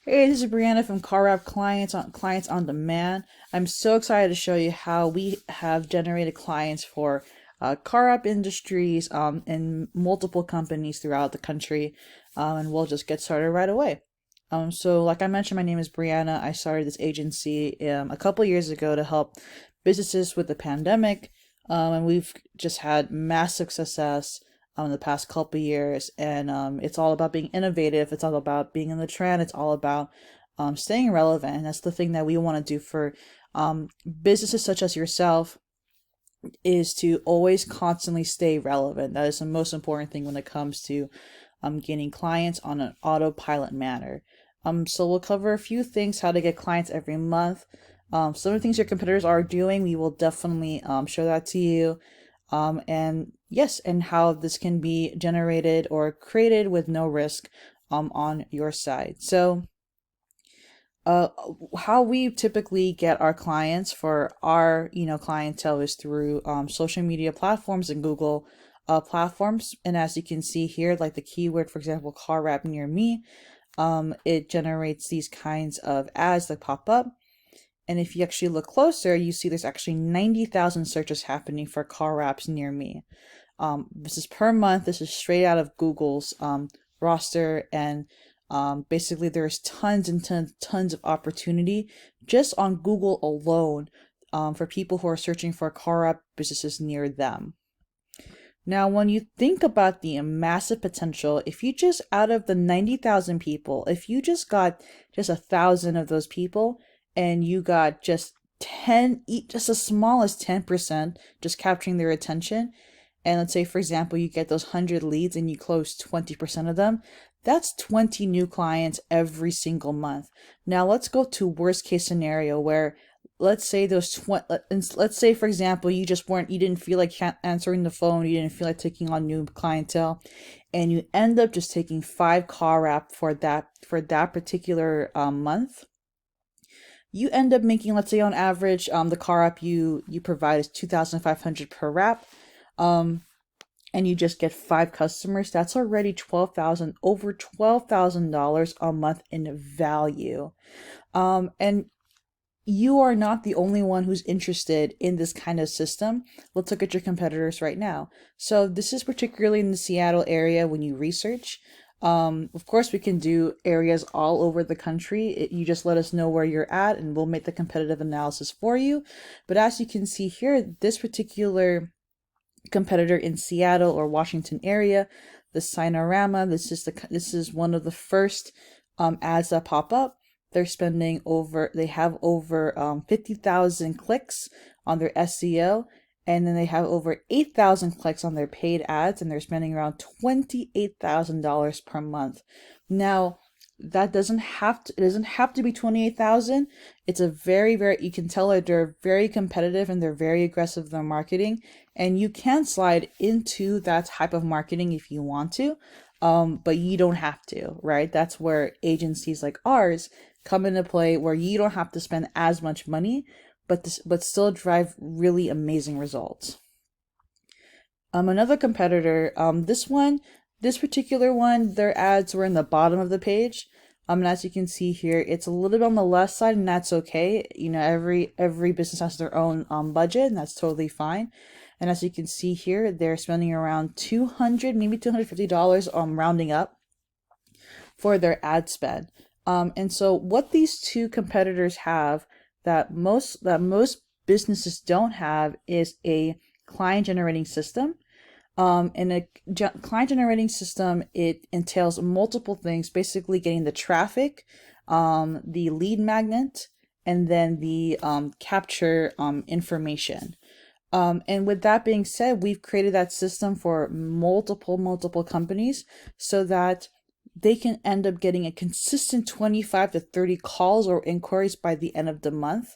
Hey, this is Brianna from CarWrap Clients on Demand. I'm so excited to show you how we have generated clients for CarWrap Industries and multiple companies throughout the country. And we'll just get started right away. So like I mentioned, my name is Brianna. I started this agency a couple years ago to help businesses with the pandemic. And we've just had massive success the past couple years. And it's all about being innovative. It's all about being in the trend. It's all about staying relevant. And that's the thing that we want to do for businesses such as yourself, is to always constantly stay relevant. That is the most important thing when it comes to gaining clients on an autopilot manner. So we'll cover a few things, how to get clients every month. Some of the things your competitors are doing, we will definitely show that to you. And yes, and how this can be generated or created with no risk on your side. So uh, how we typically get our clients for our clientele is through social media platforms and Google platforms. And as you can see here, like the keyword, for example, car wrap near me, it generates these kinds of ads that pop up. And if you actually look closer, you see there's actually 90,000 searches happening for car wraps near me. This is per month. This is straight out of Google's roster, and basically there's tons and tons of opportunity just on Google alone for people who are searching for car wrap businesses near them. Now, when you think about the massive potential, if you just, out of the 90,000 people, if you just got just 1,000 of those people, and you got just 10, just as small as 10%, just capturing their attention, and let's say, for example, you get those 100 leads and you close 20% of them, that's 20 new clients every single month. Now, let's go to worst case scenario where let's say those 20, let's say, for example, you didn't feel like answering the phone, you didn't feel like taking on new clientele, and you end up just taking 5 car wrap for that particular month. You end up making, let's say on average, the car wrap you provide is 2,500 per wrap. And you just get 5 customers. That's already over $12,000 a month in value. And you are not the only one who's interested in this kind of system. Let's look at your competitors right now. So this is particularly in the Seattle area when you research. Of course, we can do areas all over the country. You just let us know where you're at and we'll make the competitive analysis for you. But as you can see here, this particular competitor in Seattle or Washington area, the Sinorama, this is one of the first ads that pop up. They have over 50,000 clicks on their SEO, and then they have over 8,000 clicks on their paid ads, and they're spending around $28,000 per month. Now, it doesn't have to be 28,000. It's a very, you can tell that they're very competitive and they're very aggressive in their marketing, and you can slide into that type of marketing if you want to. But you don't have to, right? That's where agencies like ours come into play, where you don't have to spend as much money, but still drive really amazing results. Another competitor, this particular one, their ads were in the bottom of the page. And as you can see here, it's a little bit on the left side, and that's okay. Every business has their own budget, and that's totally fine. And as you can see here, they're spending around $200, maybe $250, rounding up, for their ad spend. And so what these two competitors have that most businesses don't have is a client generating system. In a client generating system, it entails multiple things, basically getting the traffic, the lead magnet, and then the capture information. And with that being said, we've created that system for multiple companies so that they can end up getting a consistent 25 to 30 calls or inquiries by the end of the month,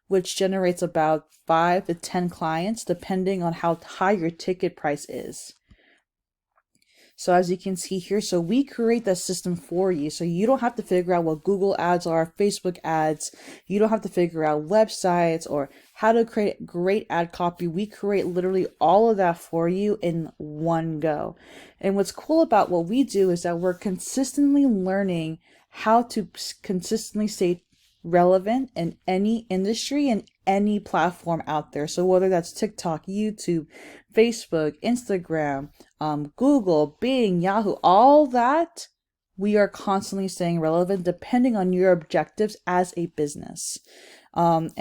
which generates about 5 to 10 clients, depending on how high your ticket price is. So as you can see here, so we create that system for you. So you don't have to figure out what Google ads are, Facebook ads. You don't have to figure out websites or how to create great ad copy. We create literally all of that for you in one go. And what's cool about what we do is that we're consistently learning how to consistently stay relevant in any industry and any platform out there. So whether that's TikTok, YouTube, Facebook, Instagram, Google, Bing, Yahoo, all that, we are constantly staying relevant depending on your objectives as a business. And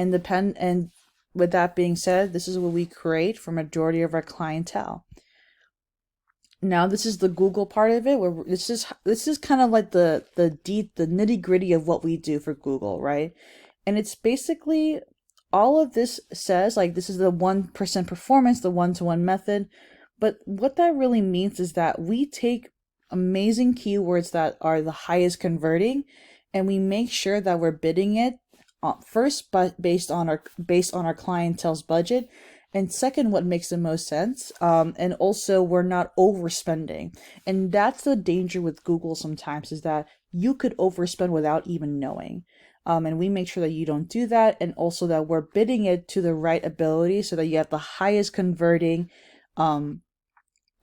with that being said, this is what we create for majority of our clientele. Now this is the Google part of it, where this is kind of like the nitty gritty of what we do for Google, right? And it's basically all of this says, like, this is the 1% performance, the one-to-one method. But what that really means is that we take amazing keywords that are the highest converting, and we make sure that we're bidding it first, but based on our clientele's budget, and second, what makes the most sense. And also, we're not overspending. And that's the danger with Google sometimes, is that you could overspend without even knowing. And we make sure that you don't do that. And also that we're bidding it to the right ability so that you have the highest converting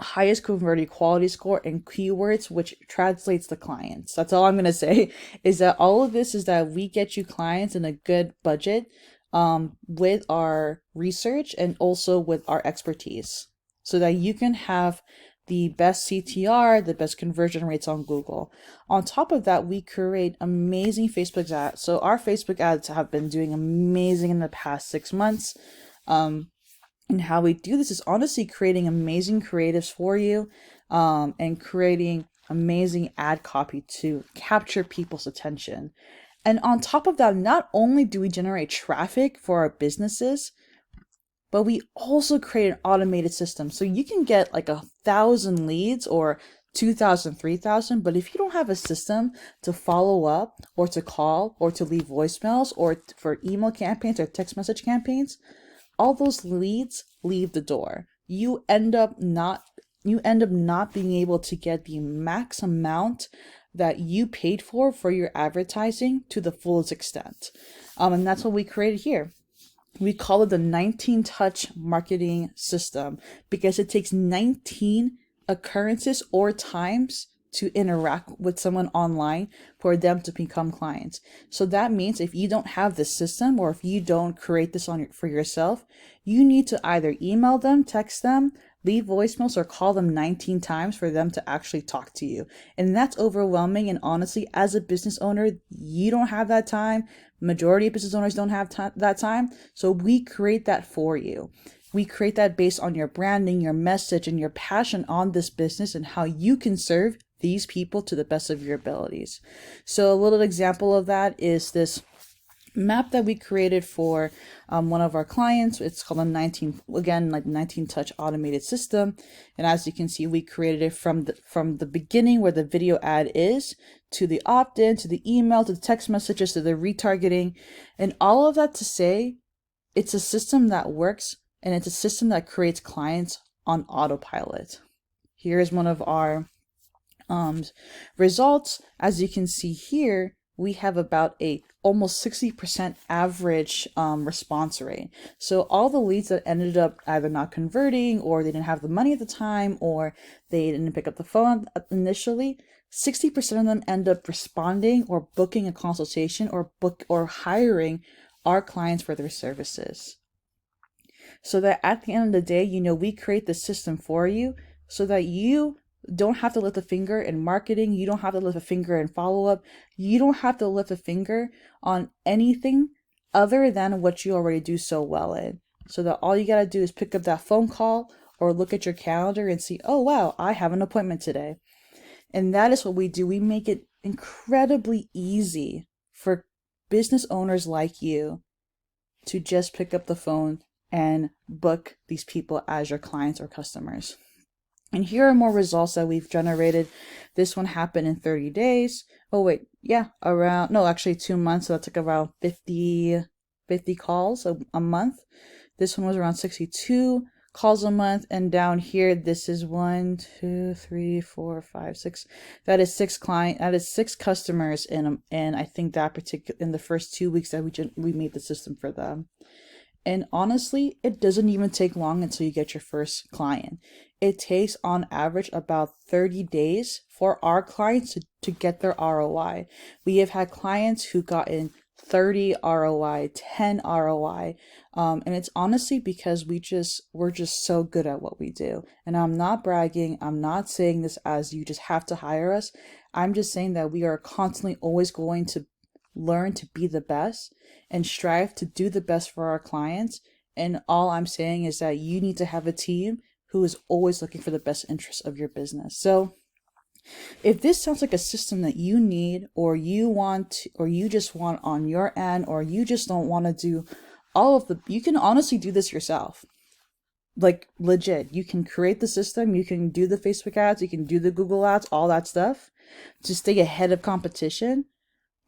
quality score and keywords, which translates to clients. That's all I'm going to say, is that all of this is that we get you clients in a good budget, with our research and also with our expertise, so that you can have the best CTR, the best conversion rates on Google. On top of that, we create amazing Facebook ads. So our Facebook ads have been doing amazing in the past 6 months. And how we do this is honestly creating amazing creatives for you, and creating amazing ad copy to capture people's attention. And on top of that, not only do we generate traffic for our businesses, but we also create an automated system. So you can get like 1,000 leads or 2,000, 3,000, but if you don't have a system to follow up or to call or to leave voicemails or for email campaigns or text message campaigns, all those leads leave the door. You end up not being able to get the max amount that you paid for your advertising to the fullest extent. And that's what we created here. We call it the 19 touch marketing system, because it takes 19 occurrences or times to interact with someone online for them to become clients. So that means if you don't have the system, or if you don't create this for yourself, you need to either email them, text them, leave voicemails, or call them 19 times for them to actually talk to you. And that's overwhelming. And honestly, as a business owner, you don't have that time. Majority of business owners don't have that time. So we create that for you. We create that based on your branding, your message, and your passion on this business and how you can serve these people to the best of your abilities. So a little example of that is this map that we created for one of our clients. It's called a 19 touch automated system. And as you can see, we created it from the beginning, where the video ad is, to the opt-in, to the email, to the text messages, to the retargeting, and all of that to say it's a system that works, and it's a system that creates clients on autopilot. Here's one of our results. As you can see here, we have about almost 60% average response rate. So all the leads that ended up either not converting, or they didn't have the money at the time, or they didn't pick up the phone initially, 60% of them end up responding or booking a consultation or hiring our clients for their services. So that at the end of the day, we create the system for you so that you don't have to lift a finger in marketing. You don't have to lift a finger in follow-up. You don't have to lift a finger on anything other than what you already do so well in. So that all you got to do is pick up that phone call or look at your calendar and see, oh, wow, I have an appointment today. And that is what we do. We make it incredibly easy for business owners like you to just pick up the phone and book these people as your clients or customers. And here are more results that we've generated. This one happened in 30 days. Oh, wait. Yeah. 2 months. So that's like around 50 calls a month. This one was around 62 calls a month. And down here, this is 1, 2, 3, 4, 5, 6. That is 6 customers in I think that in the first 2 weeks that we made the system for them. And honestly, it doesn't even take long until you get your first client. it takes on average about 30 days for our clients to get their ROI. We have had clients who got in 30 ROI, 10 ROI. And it's honestly because we're just so good at what we do. And I'm not bragging. I'm not saying this as you just have to hire us. I'm just saying that we are constantly always going to learn to be the best and strive to do the best for our clients. And all I'm saying is that you need to have a team who is always looking for the best interests of your business. So if this sounds like a system that you need, or you want, or you just want on your end, or you just don't want to do all of you can honestly do this yourself. Like legit, you can create the system, you can do the Facebook ads, you can do the Google ads, all that stuff to stay ahead of competition.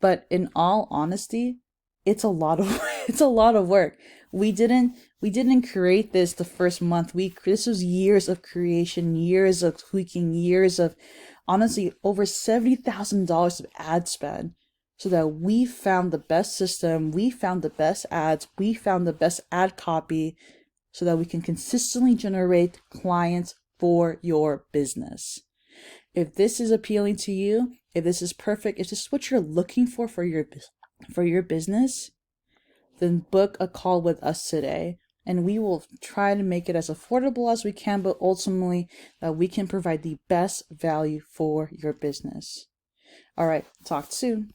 But in all honesty, it's a lot of it's a lot of work. We didn't create this the first month. This was years of creation, years of tweaking, years of honestly over $70,000 of ad spend, so that we found the best system, we found the best ads, we found the best ad copy, so that we can consistently generate clients for your business. If this is appealing to you, if this is perfect, if this is what you're looking for your business, then book a call with us today, and we will try to make it as affordable as we can, but ultimately that we can provide the best value for your business. All right, talk soon.